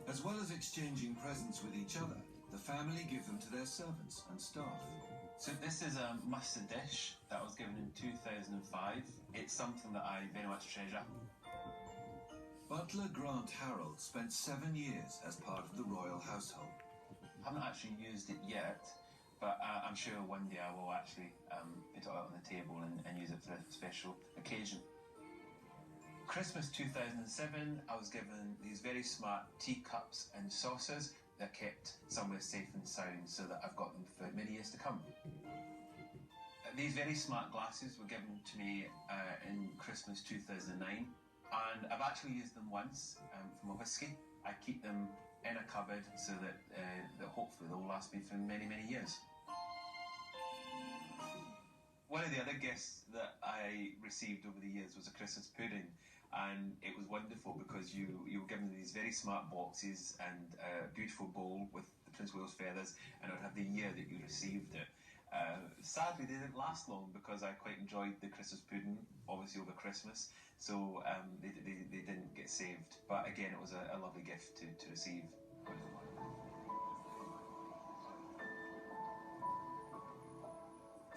As well as exchanging presents with each other, the family give them to their servants and staff. So this is a mustard dish that was given in 2005. It's something that I very much treasure. Butler Grant Harold spent 7 years as part of the royal household. I haven't actually used it yet, but I'm sure one day I will actually put it out on the table and use it for a special occasion. Christmas 2007, I was given these very smart teacups and saucers that kept somewhere safe and sound, so that I've got them for many years to come. These very smart glasses were given to me in Christmas 2009, and I've actually used them once for my whiskey. I keep them in a cupboard so that hopefully they'll last me for many, many years. One of the other gifts that I received over the years was a Christmas pudding, and it was wonderful because you were given these very smart boxes and a beautiful bowl with the Prince of Wales feathers, and it would have the year that you received it. Sadly, they didn't last long because I quite enjoyed the Christmas pudding, obviously over Christmas, so they didn't get saved. But again, it was a lovely gift to receive.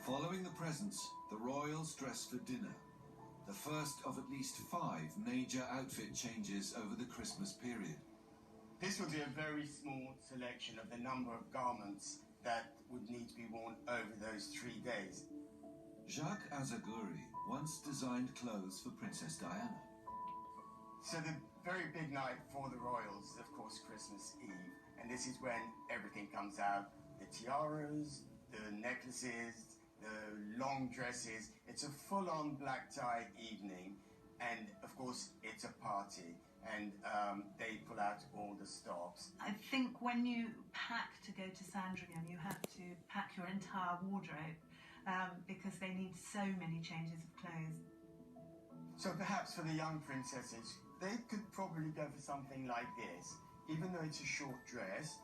Following the presents, the royals dress for dinner, the first of at least 5 major outfit changes over the Christmas period. This will be a very small selection of the number of garments that would need to be worn over those 3 days. Jacques Azaguri once designed clothes for Princess Diana. So the very big night for the royals is, of course, Christmas Eve, and this is when everything comes out. The tiaras, the necklaces, the long dresses. It's a full-on black tie evening, and of course it's a party, and they pull out all the stops. I think when you pack to go to Sandringham, you have to pack your entire wardrobe because they need so many changes of clothes. So perhaps for the young princesses, they could probably go for something like this. Even though it's a short dress,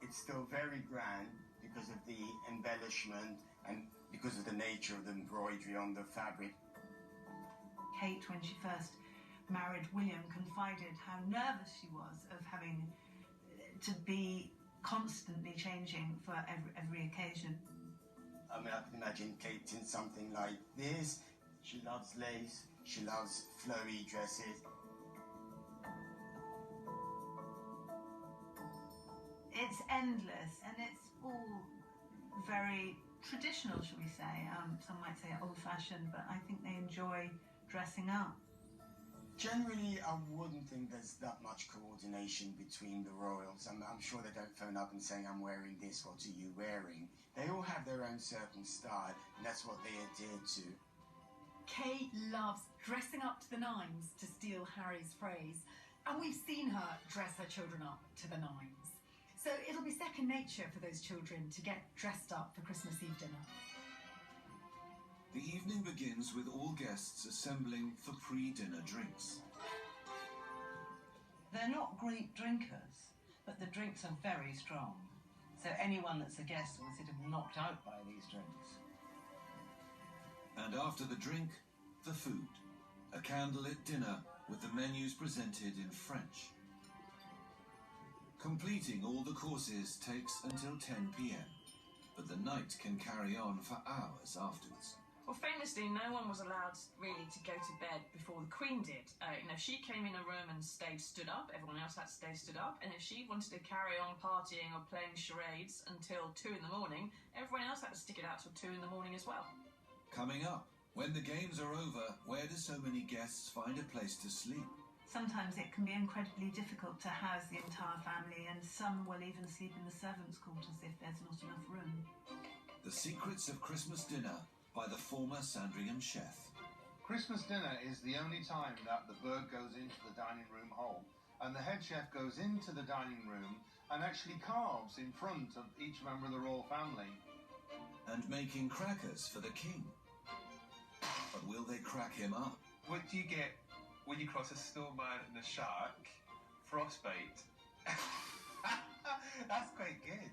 it's still very grand because of the embellishment and because of the nature of the embroidery on the fabric. Kate, when she first married William, confided how nervous she was of having to be constantly changing for every occasion. I mean, I can imagine Kate in something like this. She loves lace, she loves flowy dresses. It's endless, and it's all very traditional, shall we say. Some might say old-fashioned, but I think they enjoy dressing up. Generally, I wouldn't think there's that much coordination between the royals. I'm sure they don't phone up and saying, I'm wearing this, what are you wearing? They all have their own certain style, and that's what they adhere to. Kate loves dressing up to the nines, to steal Harry's phrase, and we've seen her dress her children up to the nines. So it'll be second nature for those children to get dressed up for Christmas Eve dinner. The evening begins with all guests assembling for pre-dinner drinks. They're not great drinkers, but the drinks are very strong. So anyone that's a guest will sort of knocked out by these drinks. And after the drink, the food. A candlelit dinner with the menus presented in French. Completing all the courses takes until 10 p.m, but the night can carry on for hours afterwards. Well, famously, no one was allowed really to go to bed before the Queen did. If she came in a room and stayed stood up, everyone else had to stay stood up. And if she wanted to carry on partying or playing charades until 2 in the morning, everyone else had to stick it out till 2 in the morning as well. Coming up, when the games are over, where do so many guests find a place to sleep? Sometimes it can be incredibly difficult to house the entire family, and some will even sleep in the servants' quarters if there's not enough room. The Secrets of Christmas Dinner by the former Sandringham chef. Christmas dinner is the only time that the bird goes into the dining room hall, and the head chef goes into the dining room and actually carves in front of each member of the royal family. And making crackers for the king. But will they crack him up? What do you get when you cross a snowman and a shark? Frostbite. That's quite good.